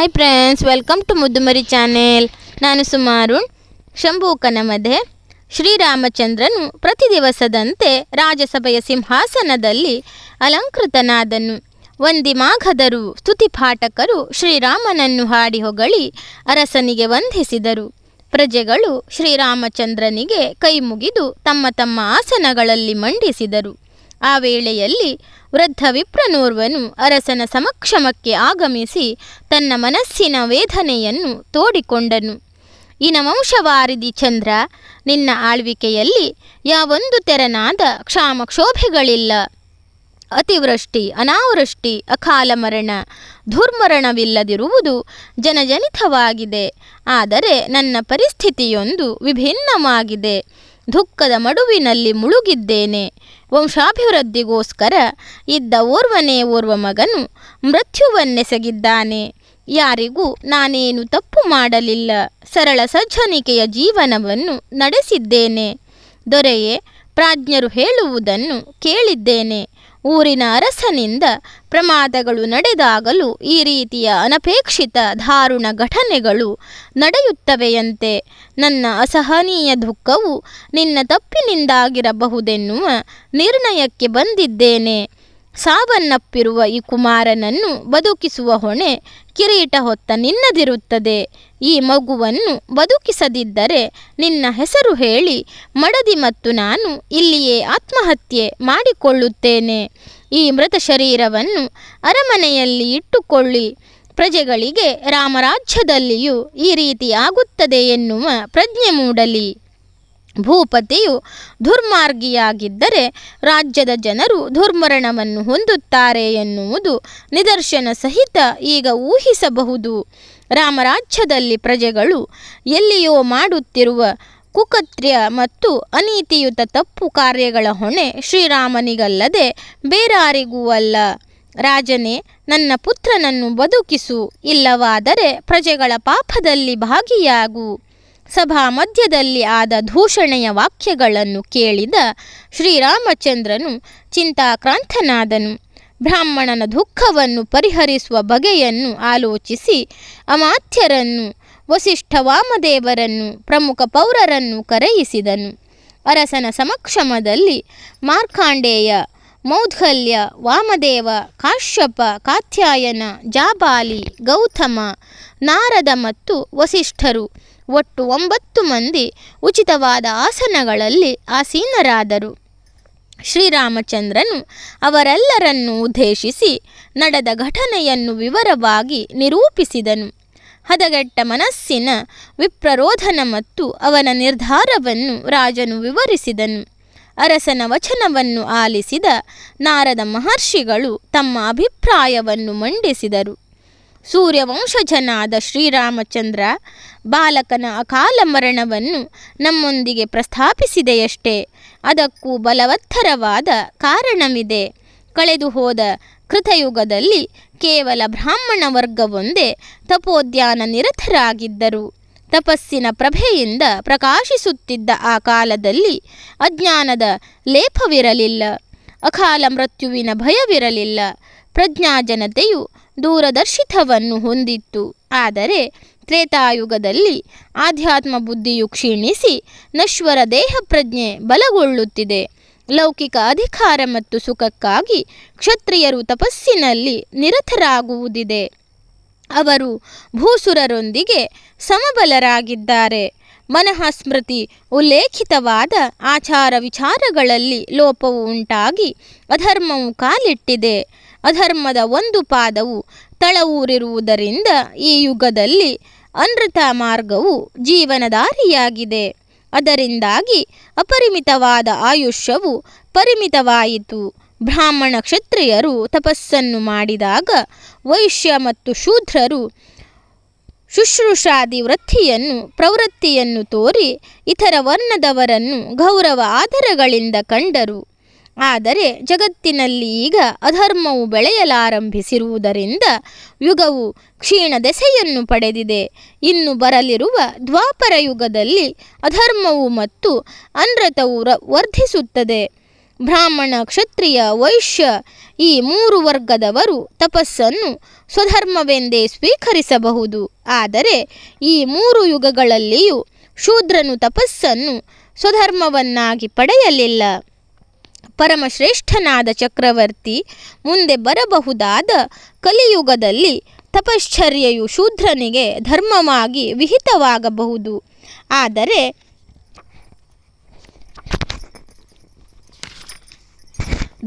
Hi friends, welcome to Muddumari channel. ನಾನು ಸುಮಾರುಣ್. ಶಂಭೂಕನ ಮಧ್ಯೆ ಶ್ರೀರಾಮಚಂದ್ರನು ಪ್ರತಿ ದಿವಸದಂತೆ ರಾಜಸಭೆಯ ಸಿಂಹಾಸನದಲ್ಲಿ ಅಲಂಕೃತನಾದನು. ವಂದಿಮಾಗಧರು ಸ್ತುತಿಪಾಠಕರು ಶ್ರೀರಾಮನನ್ನು ಹಾಡಿ ಹೊಗಳಿ ಅರಸನಿಗೆ ವಂದಿಸಿದರು. ಪ್ರಜೆಗಳು ಶ್ರೀರಾಮಚಂದ್ರನಿಗೆ ಕೈ ಮುಗಿದು ತಮ್ಮ ತಮ್ಮ ಆಸನಗಳಲ್ಲಿ ಮಂಡಿಸಿದರು. ಆ ವೇಳೆಯಲ್ಲಿ ವೃದ್ಧ ವಿಪ್ರನೋರ್ವನು ಅರಸನ ಸಮಕ್ಷಮಕ್ಕೆ ಆಗಮಿಸಿ ತನ್ನ ಮನಸ್ಸಿನ ವೇದನೆಯನ್ನು ತೋಡಿಕೊಂಡನು. ವಂಶವಾರಿಧಿ ಚಂದ್ರ, ನಿನ್ನ ಆಳ್ವಿಕೆಯಲ್ಲಿ ಯಾವೊಂದು ತೆರನಾದ ಕ್ಷಾಮಕ್ಷೋಭೆಗಳಿಲ್ಲ. ಅತಿವೃಷ್ಟಿ, ಅನಾವೃಷ್ಟಿ, ಅಕಾಲ ಮರಣ, ದುರ್ಮರಣವಿಲ್ಲದಿರುವುದು ಜನಜನಿತವಾಗಿದೆ. ಆದರೆ ನನ್ನ ಪರಿಸ್ಥಿತಿಯೊಂದು ವಿಭಿನ್ನವಾಗಿದೆ. ದುಃಖದ ಮಡುವಿನಲ್ಲಿ ಮುಳುಗಿದ್ದೇನೆ. ವಂಶಾಭಿವೃದ್ಧಿಗೋಸ್ಕರ ಇದ್ದ ಓರ್ವ ಮಗನು ಮೃತ್ಯುವನ್ನೆಸಗಿದ್ದಾನೆ. ಯಾರಿಗೂ ನಾನೇನು ತಪ್ಪು ಮಾಡಲಿಲ್ಲ. ಸರಳ ಸಜ್ಜನಿಕೆಯ ಜೀವನವನ್ನು ನಡೆಸಿದ್ದೇನೆ. ದೊರೆಯೇ, ಪ್ರಾಜ್ಞರು ಹೇಳುವುದನ್ನು ಕೇಳಿದ್ದೇನೆ. ಊರಿನ ಅರಸನಿಂದ ಪ್ರಮಾದಗಳು ನಡೆದಾಗಲೂ ಈ ರೀತಿಯ ಅನಪೇಕ್ಷಿತ ದಾರುಣ ಘಟನೆಗಳು ನಡೆಯುತ್ತವೆಯಂತೆ. ನನ್ನ ಅಸಹನೀಯ ದುಃಖವು ನಿನ್ನ ತಪ್ಪಿನಿಂದಾಗಿರಬಹುದೆನ್ನುವ ನಿರ್ಣಯಕ್ಕೆ ಬಂದಿದ್ದೇನೆ. ಸಾವನ್ನಪ್ಪಿರುವ ಈ ಕುಮಾರನನ್ನು ಬದುಕಿಸುವ ಹೊಣೆ ಕಿರೀಟ ಹೊತ್ತ ನಿನ್ನದಿರುತ್ತದೆ. ಈ ಮಗುವನ್ನು ಬದುಕಿಸದಿದ್ದರೆ ನಿನ್ನ ಹೆಸರು ಹೇಳಿ ಮಡದಿ ಮತ್ತು ನಾನು ಇಲ್ಲಿಯೇ ಆತ್ಮಹತ್ಯೆ ಮಾಡಿಕೊಳ್ಳುತ್ತೇನೆ. ಈ ಮೃತ ಶರೀರವನ್ನು ಅರಮನೆಯಲ್ಲಿ ಇಟ್ಟುಕೊಳ್ಳಿ. ಪ್ರಜೆಗಳಿಗೆ ರಾಮರಾಜ್ಯದಲ್ಲಿಯೂ ಈ ರೀತಿ ಆಗುತ್ತದೆ ಎನ್ನುವ ಪ್ರಜ್ಞೆ ಮೂಡಲಿ. ಭೂಪತಿಯು ದುರ್ಮಾರ್ಗಿಯಾಗಿದ್ದರೆ ರಾಜ್ಯದ ಜನರು ದುರ್ಮರಣವನ್ನು ಹೊಂದುತ್ತಾರೆ ಎನ್ನುವುದು ನಿದರ್ಶನ ಸಹಿತ ಈಗ ಊಹಿಸಬಹುದು. ರಾಮರಾಜ್ಯದಲ್ಲಿ ಪ್ರಜೆಗಳು ಎಲ್ಲಿಯೋ ಮಾಡುತ್ತಿರುವ ಕುಕೃತ್ಯ ಮತ್ತು ಅನೀತಿಯುತ ತಪ್ಪು ಕಾರ್ಯಗಳ ಹೊಣೆ ಶ್ರೀರಾಮನಿಗಲ್ಲದೆ ಬೇರಾರಿಗೂ ಅಲ್ಲ. ರಾಜನೇ, ನನ್ನ ಪುತ್ರನನ್ನು ಬದುಕಿಸು, ಇಲ್ಲವಾದರೆ ಪ್ರಜೆಗಳ ಪಾಪದಲ್ಲಿ ಭಾಗಿಯಾಗು. ಸಭಾ ಮಧ್ಯದಲ್ಲಿ ಆದ ದೂಷಣೆಯ ವಾಕ್ಯಗಳನ್ನು ಕೇಳಿದ ಶ್ರೀರಾಮಚಂದ್ರನು ಚಿಂತಾಕ್ರಾಂತನಾದನು. ಬ್ರಾಹ್ಮಣನ ದುಃಖವನ್ನು ಪರಿಹರಿಸುವ ಬಗೆಯನ್ನು ಆಲೋಚಿಸಿ ಅಮಾತ್ಯರನ್ನು, ವಸಿಷ್ಠ ವಾಮದೇವರನ್ನು, ಪ್ರಮುಖ ಪೌರರನ್ನು ಕರೆಯಿಸಿದನು. ಅರಸನ ಸಮಕ್ಷಮದಲ್ಲಿ ಮಾರ್ಕಾಂಡೇಯ, ಮೌದ್ಗಲ್ಯ, ವಾಮದೇವ, ಕಾಶ್ಯಪ, ಕಾತ್ಯಾಯನ, ಜಾಬಾಲಿ, ಗೌತಮ, ನಾರದ ಮತ್ತು ವಸಿಷ್ಠರು ಒಟ್ಟು 9 ಮಂದಿ ಉಚಿತವಾದ ಆಸನಗಳಲ್ಲಿ ಆಸೀನರಾದರು. ಶ್ರೀರಾಮಚಂದ್ರನು ಅವರೆಲ್ಲರನ್ನೂ ಉದ್ದೇಶಿಸಿ ನಡೆದ ಘಟನೆಯನ್ನು ವಿವರವಾಗಿ ನಿರೂಪಿಸಿದನು. ಹದಗೆಟ್ಟ ಮನಸ್ಸಿನ ವಿಪ್ರರೋಧನ ಮತ್ತು ಅವನ ನಿರ್ಧಾರವನ್ನು ರಾಜನು ವಿವರಿಸಿದನು. ಅರಸನ ವಚನವನ್ನು ಆಲಿಸಿದ ನಾರದ ಮಹರ್ಷಿಗಳು ತಮ್ಮ ಅಭಿಪ್ರಾಯವನ್ನು ಮಂಡಿಸಿದರು. ಸೂರ್ಯವಂಶಜನಾದ ಶ್ರೀರಾಮಚಂದ್ರ ಬಾಲಕನ ಅಕಾಲ ಮರಣವನ್ನು ನಮ್ಮೊಂದಿಗೆ ಪ್ರಸ್ತಾಪಿಸಿದೆಯಷ್ಟೇ. ಅದಕ್ಕೂ ಬಲವತ್ತರವಾದ ಕಾರಣವಿದೆ. ಕಳೆದು ಹೋದ ಕೃತಯುಗದಲ್ಲಿ ಕೇವಲ ಬ್ರಾಹ್ಮಣ ವರ್ಗವೊಂದೇ ತಪೋದ್ಯಾನ ನಿರತರಾಗಿದ್ದರು. ತಪಸ್ಸಿನ ಪ್ರಭೆಯಿಂದ ಪ್ರಕಾಶಿಸುತ್ತಿದ್ದ ಆ ಕಾಲದಲ್ಲಿ ಅಜ್ಞಾನದ ಲೇಪವಿರಲಿಲ್ಲ. ಅಕಾಲ ಮೃತ್ಯುವಿನ ಭಯವಿರಲಿಲ್ಲ. ಪ್ರಜ್ಞಾಜನತೆಯು ದೂರದರ್ಶಿತವನ್ನು ಹೊಂದಿತ್ತು. ಆದರೆ ತ್ರೇತಾಯುಗದಲ್ಲಿ ಆಧ್ಯಾತ್ಮ ಬುದ್ಧಿಯು ಕ್ಷೀಣಿಸಿ ನಶ್ವರ ದೇಹ ಪ್ರಜ್ಞೆ ಬಲಗೊಳ್ಳುತ್ತಿದೆ. ಲೌಕಿಕ ಅಧಿಕಾರ ಮತ್ತು ಸುಖಕ್ಕಾಗಿ ಕ್ಷತ್ರಿಯರು ತಪಸ್ಸಿನಲ್ಲಿ ನಿರತರಾಗುವುದಿದೆ. ಅವರು ಭೂಸುರರೊಂದಿಗೆ ಸಮಬಲರಾಗಿದ್ದಾರೆ. ಮನಃಸ್ಮೃತಿ ಉಲ್ಲೇಖಿತವಾದ ಆಚಾರ ವಿಚಾರಗಳಲ್ಲಿ ಲೋಪವು ಉಂಟಾಗಿ ಅಧರ್ಮವು ಕಾಲಿಟ್ಟಿದೆ. ಅಧರ್ಮದ ಒಂದು ಪಾದವು ತಳವೂರಿರುವುದರಿಂದ ಈ ಯುಗದಲ್ಲಿ ಅನೃತ ಮಾರ್ಗವು ಜೀವನದಾರಿಯಾಗಿದೆ. ಅದರಿಂದಾಗಿ ಅಪರಿಮಿತವಾದ ಆಯುಷ್ಯವು ಪರಿಮಿತವಾಯಿತು. ಬ್ರಾಹ್ಮಣ ಕ್ಷತ್ರಿಯರು ತಪಸ್ಸನ್ನು ಮಾಡಿದಾಗ ವೈಶ್ಯ ಮತ್ತು ಶೂದ್ರರು ಶುಶ್ರೂಷಾದಿ ಪ್ರವೃತ್ತಿಯನ್ನು ತೋರಿ ಇತರ ವರ್ಣದವರನ್ನು ಗೌರವ ಆದರಗಳಿಂದ ಕಂಡರು. ಆದರೆ ಜಗತ್ತಿನಲ್ಲಿ ಈಗ ಅಧರ್ಮವು ಬೆಳೆಯಲಾರಂಭಿಸಿರುವುದರಿಂದ ಯುಗವು ಕ್ಷೀಣ ದೆಸೆಯನ್ನು ಪಡೆದಿದೆ. ಇನ್ನು ಬರಲಿರುವ ದ್ವಾಪರ ಯುಗದಲ್ಲಿ ಅಧರ್ಮವು ಮತ್ತು ಅನೃತವು ವರ್ಧಿಸುತ್ತದೆ. ಬ್ರಾಹ್ಮಣ, ಕ್ಷತ್ರಿಯ, ವೈಶ್ಯ ಈ 3 ವರ್ಗದವರು ತಪಸ್ಸನ್ನು ಸ್ವಧರ್ಮವೆಂದೇ ಸ್ವೀಕರಿಸಬಹುದು. ಆದರೆ ಈ 3 ಯುಗಗಳಲ್ಲಿಯೂ ಶೂದ್ರನು ತಪಸ್ಸನ್ನು ಸ್ವಧರ್ಮವನ್ನಾಗಿ ಪಡೆಯಲಿಲ್ಲ. ಪರಮಶ್ರೇಷ್ಠನಾದ ಚಕ್ರವರ್ತಿ ಮುಂದೆ ಬರಬಹುದಾದ ಕಲಿಯುಗದಲ್ಲಿ ತಪಶ್ಚರ್ಯೆಯು ಶೂದ್ರನಿಗೆ ಧರ್ಮವಾಗಿ ವಿಹಿತವಾಗಬಹುದು. ಆದರೆ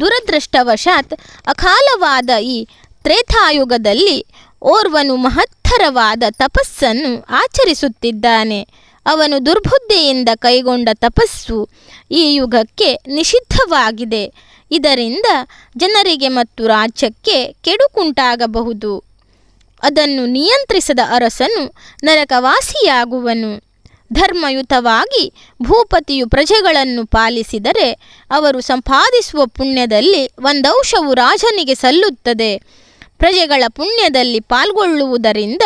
ದುರದೃಷ್ಟವಶಾತ್ ಅಕಾಲವಾದ ಈ ತ್ರೇತಾಯುಗದಲ್ಲಿ ಓರ್ವನು ಮಹತ್ತರವಾದ ತಪಸ್ಸನ್ನು ಆಚರಿಸುತ್ತಿದ್ದಾನೆ. ಅವನು ದುರ್ಬುದ್ಧಿಯಿಂದ ಕೈಗೊಂಡ ತಪಸ್ಸು ಈ ಯುಗಕ್ಕೆ ನಿಷಿದ್ಧವಾಗಿದೆ. ಇದರಿಂದ ಜನರಿಗೆ ಮತ್ತು ರಾಜ್ಯಕ್ಕೆ ಕೆಡುಕುಂಟಾಗಬಹುದು. ಅದನ್ನು ನಿಯಂತ್ರಿಸದ ಅರಸನು ನರಕವಾಸಿಯಾಗುವನು. ಧರ್ಮಯುತವಾಗಿ ಭೂಪತಿಯು ಪ್ರಜೆಗಳನ್ನು ಪಾಲಿಸಿದರೆ ಅವರು ಸಂಪಾದಿಸುವ ಪುಣ್ಯದಲ್ಲಿ 1/2 ರಾಜನಿಗೆ ಸಲ್ಲುತ್ತದೆ. ಪ್ರಜೆಗಳ ಪುಣ್ಯದಲ್ಲಿ ಪಾಲ್ಗೊಳ್ಳುವುದರಿಂದ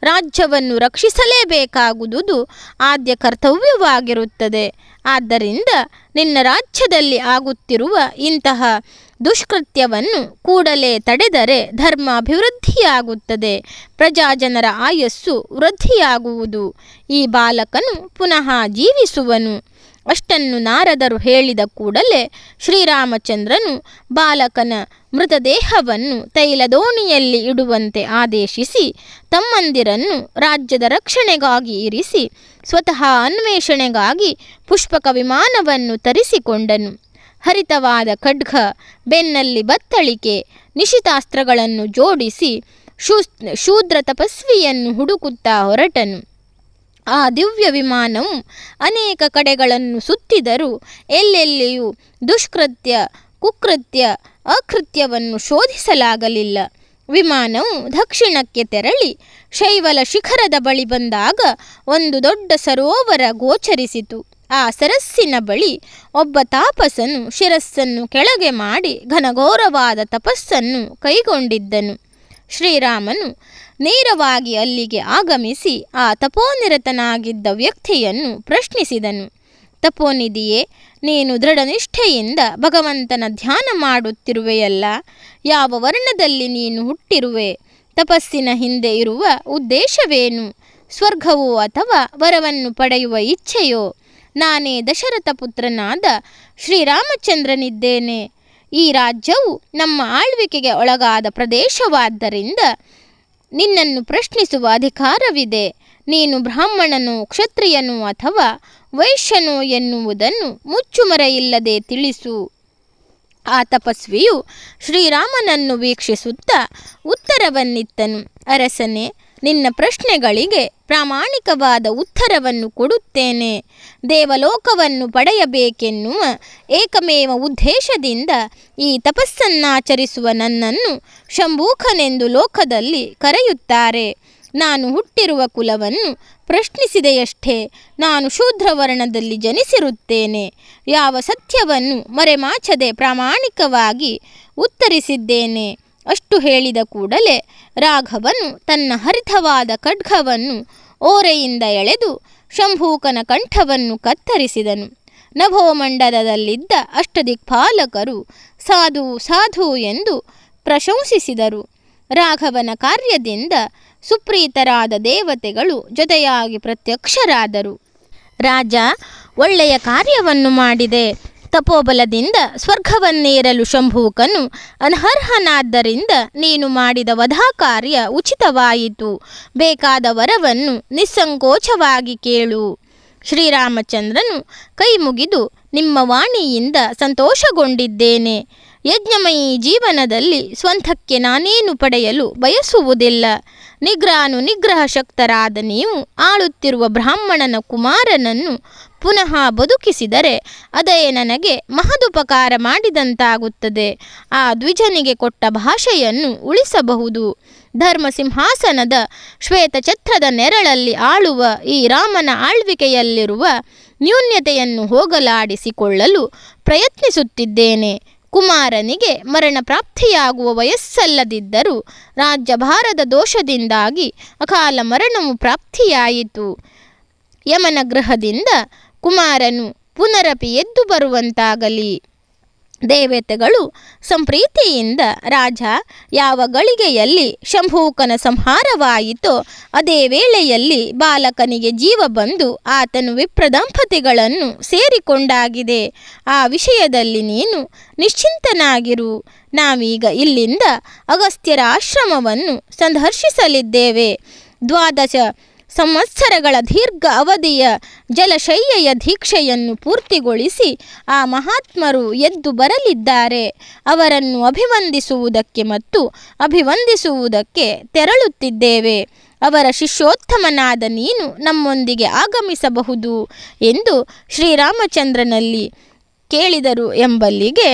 ರಾಜ್ಯವನ್ನು ರಕ್ಷಿಸಲೇಬೇಕಾಗುವುದು ಆದ್ಯ ಕರ್ತವ್ಯವಾಗಿರುತ್ತದೆ. ಆದ್ದರಿಂದ ನಿನ್ನ ರಾಜ್ಯದಲ್ಲಿ ಆಗುತ್ತಿರುವ ಇಂತಹ ದುಷ್ಕೃತ್ಯವನ್ನು ಕೂಡಲೇ ತಡೆದರೆ ಧರ್ಮ ಅಭಿವೃದ್ಧಿಯಾಗುತ್ತದೆ, ಪ್ರಜಾಜನರ ಆಯಸ್ಸು ವೃದ್ಧಿಯಾಗುವುದು, ಈ ಬಾಲಕನು ಪುನಃ ಜೀವಿಸುವನು. ಅಷ್ಟನ್ನು ನಾರದರು ಹೇಳಿದ ಕೂಡಲೇ ಶ್ರೀರಾಮಚಂದ್ರನು ಬಾಲಕನ ಮೃತದೇಹವನ್ನು ತೈಲದೋಣಿಯಲ್ಲಿ ಇಡುವಂತೆ ಆದೇಶಿಸಿ ತಮ್ಮಂದಿರನ್ನು ರಾಜ್ಯದ ರಕ್ಷಣೆಗಾಗಿ ಇರಿಸಿ ಸ್ವತಃ ಅನ್ವೇಷಣೆಗಾಗಿ ಪುಷ್ಪಕ ವಿಮಾನವನ್ನು ತರಿಸಿಕೊಂಡನು. ಹರಿತವಾದ ಖಡ್ಗ, ಬೆನ್ನಲ್ಲಿ ಬತ್ತಳಿಕೆ, ನಿಶಿತಾಸ್ತ್ರಗಳನ್ನು ಜೋಡಿಸಿ ಶೂದ್ರ ತಪಸ್ವಿಯನ್ನು ಹುಡುಕುತ್ತಾ ಹೊರಟನು. ಆ ದಿವ್ಯ ವಿಮಾನವು ಅನೇಕ ಕಡೆಗಳನ್ನು ಸುತ್ತಿದರೂ ಎಲ್ಲೆಲ್ಲಿಯೂ ದುಷ್ಕೃತ್ಯ, ಕುಕೃತ್ಯ, ಅಕೃತ್ಯವನ್ನು ಶೋಧಿಸಲಾಗಲಿಲ್ಲ. ವಿಮಾನವು ದಕ್ಷಿಣಕ್ಕೆ ತೆರಳಿ ಶೈವಲ ಶಿಖರದ ಬಳಿ ಬಂದಾಗ ಒಂದು ದೊಡ್ಡ ಸರೋವರ ಗೋಚರಿಸಿತು. ಆ ಸರಸ್ಸಿನ ಬಳಿ ಒಬ್ಬ ತಾಪಸನು ಶಿರಸ್ಸನ್ನು ಕೆಳಗೆ ಮಾಡಿ ಘನಘೋರವಾದ ತಪಸ್ಸನ್ನು ಕೈಗೊಂಡಿದ್ದನು. ಶ್ರೀರಾಮನು ನೇರವಾಗಿ ಅಲ್ಲಿಗೆ ಆಗಮಿಸಿ ಆ ತಪೋನಿರತನಾಗಿದ್ದ ವ್ಯಕ್ತಿಯನ್ನು ಪ್ರಶ್ನಿಸಿದನು. ತಪೋನಿಧಿಯೇ, ನೀನು ದೃಢನಿಷ್ಠೆಯಿಂದ ಭಗವಂತನ ಧ್ಯಾನ ಮಾಡುತ್ತಿರುವೆಯಲ್ಲ, ಯಾವ ವರ್ಣದಲ್ಲಿ ನೀನು ಹುಟ್ಟಿರುವೆ? ತಪಸ್ಸಿನ ಹಿಂದೆ ಇರುವ ಉದ್ದೇಶವೇನು? ಸ್ವರ್ಗವೋ ಅಥವಾ ವರವನ್ನು ಪಡೆಯುವ ಇಚ್ಛೆಯೋ? ನಾನೇ ದಶರಥ ಪುತ್ರನಾದ ಶ್ರೀರಾಮಚಂದ್ರನಿದ್ದೇನೆ. ಈ ರಾಜ್ಯವು ನಮ್ಮ ಆಳ್ವಿಕೆಗೆ ಒಳಗಾದ ಪ್ರದೇಶವಾದ್ದರಿಂದ ನಿನ್ನನ್ನು ಪ್ರಶ್ನಿಸುವ ಅಧಿಕಾರವಿದೆ. ನೀನು ಬ್ರಾಹ್ಮಣನೋ, ಕ್ಷತ್ರಿಯನೋ ಅಥವಾ ವೈಶ್ಯನೋ ಎನ್ನುವುದನ್ನು ಮುಚ್ಚುಮರೆಯಿಲ್ಲದೆ ತಿಳಿಸು. ಆ ತಪಸ್ವಿಯು ಶ್ರೀರಾಮನನ್ನು ವೀಕ್ಷಿಸುತ್ತಾ ಉತ್ತರವನ್ನಿತ್ತನು. ಅರಸನೇ, ನಿನ್ನ ಪ್ರಶ್ನೆಗಳಿಗೆ ಪ್ರಾಮಾಣಿಕವಾದ ಉತ್ತರವನ್ನು ಕೊಡುತ್ತೇನೆ. ದೇವಲೋಕವನ್ನು ಪಡೆಯಬೇಕೆನ್ನುವ ಏಕಮೇವ ಉದ್ದೇಶದಿಂದ ಈ ತಪಸ್ಸನ್ನಾಚರಿಸುವ ನನ್ನನ್ನು ಶಂಭೂಖನೆಂದು ಲೋಕದಲ್ಲಿ ಕರೆಯುತ್ತಾರೆ. ನಾನು ಹುಟ್ಟಿರುವ ಕುಲವನ್ನು ಪ್ರಶ್ನಿಸಿದೆಯಷ್ಟೇ. ನಾನು ಶೂದ್ರವರ್ಣದಲ್ಲಿ ಜನಿಸಿರುತ್ತೇನೆ. ಯಾವ ಸತ್ಯವನ್ನು ಮರೆಮಾಚದೆ ಪ್ರಾಮಾಣಿಕವಾಗಿ ಉತ್ತರಿಸಿದ್ದೇನೆ. ಅಷ್ಟು ಹೇಳಿದ ಕೂಡಲೇ ರಾಘವನು ತನ್ನ ಹರಿತವಾದ ಖಡ್ಗವನ್ನು ಓರೆಯಿಂದ ಎಳೆದು ಶಂಭೂಕನ ಕಂಠವನ್ನು ಕತ್ತರಿಸಿದನು. ನಭೋಮಂಡಲದಲ್ಲಿದ್ದ ಅಷ್ಟದಿಕ್ಪಾಲಕರು ಸಾಧು ಸಾಧು ಎಂದು ಪ್ರಶಂಸಿಸಿದರು. ರಾಘವನ ಕಾರ್ಯದಿಂದ ಸುಪ್ರೀತರಾದ ದೇವತೆಗಳು ಜೊತೆಯಾಗಿ ಪ್ರತ್ಯಕ್ಷರಾದರು. ರಾಜ, ಒಳ್ಳೆಯ ಕಾರ್ಯವನ್ನು ಮಾಡಿದೆ. ತಪೋಬಲದಿಂದ ಸ್ವರ್ಗವನ್ನೇರಲು ಶಂಭೂಕನು ಅನರ್ಹನಾದ್ದರಿಂದ ನೀನು ಮಾಡಿದ ವಧಾ ಕಾರ್ಯ ಉಚಿತವಾಯಿತು. ಬೇಕಾದ ವರವನ್ನು ನಿಸ್ಸಂಕೋಚವಾಗಿ ಕೇಳು. ಶ್ರೀರಾಮಚಂದ್ರನು ಕೈ ಮುಗಿದು, ನಿಮ್ಮ ವಾಣಿಯಿಂದ ಸಂತೋಷಗೊಂಡಿದ್ದೇನೆ. ಯಜ್ಞಮಯಿ ಜೀವನದಲ್ಲಿ ಸ್ವಂತಕ್ಕೆ ನಾನೇನು ಪಡೆಯಲು ಬಯಸುವುದಿಲ್ಲ. ನಿಗ್ರಹ ಶಕ್ತರಾದ ನೀವು ಆಳುತ್ತಿರುವ ಬ್ರಾಹ್ಮಣನ ಕುಮಾರನನ್ನು ಪುನಃ ಬದುಕಿಸಿದರೆ ಅದೇ ನನಗೆ ಮಹದುಪಕಾರ ಮಾಡಿದಂತಾಗುತ್ತದೆ. ಆ ದ್ವಿಜನಿಗೆ ಕೊಟ್ಟ ಭಾಷೆಯನ್ನು ಉಳಿಸಬಹುದು. ಧರ್ಮಸಿಂಹಾಸನದ ಶ್ವೇತಛತ್ರದ ನೆರಳಲ್ಲಿ ಆಳುವ ಈ ರಾಮನ ಆಳ್ವಿಕೆಯಲ್ಲಿರುವ ನ್ಯೂನ್ಯತೆಯನ್ನು ಹೋಗಲಾಡಿಸಿಕೊಳ್ಳಲು ಪ್ರಯತ್ನಿಸುತ್ತಿದ್ದೇನೆ. ಕುಮಾರನಿಗೆ ಮರಣ ಪ್ರಾಪ್ತಿಯಾಗುವ ವಯಸ್ಸಲ್ಲದಿದ್ದರೂ ರಾಜ್ಯಭಾರದ ದೋಷದಿಂದಾಗಿ ಅಕಾಲ ಮರಣವು ಪ್ರಾಪ್ತಿಯಾಯಿತು. ಯಮನ ಗೃಹದಿಂದ ಕುಮಾರನು ಪುನರಪಿ ಎದ್ದು ಬರುವಂತಾಗಲಿ. ದೇವತೆಗಳು ಸಂಪ್ರೀತಿಯಿಂದ ರಾಜ ಯಾವ ಗಳಿಗೆಯಲ್ಲಿ ಶಂಭೂಕನ ಸಂಹಾರವಾಯಿತೋ ಅದೇ ವೇಳೆಯಲ್ಲಿ ಬಾಲಕನಿಗೆ ಜೀವ ಬಂದು ಆತನು ವಿಪ್ರದಂಪತಿಗಳನ್ನು ಸೇರಿಕೊಂಡಾಗಿದೆ. ಆ ವಿಷಯದಲ್ಲಿ ನೀನು ನಿಶ್ಚಿಂತನಾಗಿರು. ನಾವೀಗ ಇಲ್ಲಿಂದ ಅಗಸ್ತ್ಯರ ಆಶ್ರಮವನ್ನು ಸಂದರ್ಶಿಸಲಿದ್ದೇವೆ. 12 ಸಂವತ್ಸರಗಳ ದೀರ್ಘ ಅವಧಿಯ ಜಲಶಯ್ಯೆಯ ದೀಕ್ಷೆಯನ್ನು ಪೂರ್ತಿಗೊಳಿಸಿ ಆ ಮಹಾತ್ಮರು ಎದ್ದು ಬರಲಿದ್ದಾರೆ. ಅವರನ್ನು ಅಭಿವಂದಿಸುವುದಕ್ಕೆ ಮತ್ತು ಅಭಿವಂದಿಸುವುದಕ್ಕೆ ತೆರಳುತ್ತಿದ್ದೇವೆ. ಅವರ ಶಿಷ್ಯೋತ್ತಮನಾದ ನೀನು ನಮ್ಮೊಂದಿಗೆ ಆಗಮಿಸಬಹುದು ಎಂದು ಶ್ರೀರಾಮಚಂದ್ರನಲ್ಲಿ ಕೇಳಿದರು ಎಂಬಲ್ಲಿಗೆ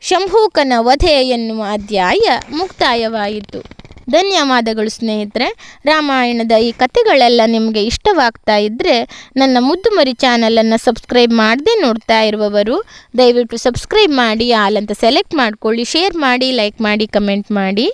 ಶಂಭೂಕನ ವಧೆ ಎನ್ನುವ ಅಧ್ಯಾಯ ಮುಕ್ತಾಯವಾಯಿತು. ಧನ್ಯವಾದಗಳು ಸ್ನೇಹಿತರೆ. ರಾಮಾಯಣದ ಈ ಕಥೆಗಳೆಲ್ಲ ನಿಮಗೆ ಇಷ್ಟವಾಗ್ತಾ ಇದ್ದರೆ ನನ್ನ ಮುದ್ದುಮರಿ ಚಾನಲನ್ನು ಸಬ್ಸ್ಕ್ರೈಬ್ ಮಾಡದೆ ನೋಡ್ತಾ ಇರುವವರು ದಯವಿಟ್ಟು ಸಬ್ಸ್ಕ್ರೈಬ್ ಮಾಡಿ, ಆಲ್ ಅಂತ ಸೆಲೆಕ್ಟ್ ಮಾಡ್ಕೊಳ್ಳಿ, ಶೇರ್ ಮಾಡಿ, ಲೈಕ್ ಮಾಡಿ, ಕಮೆಂಟ್ ಮಾಡಿ.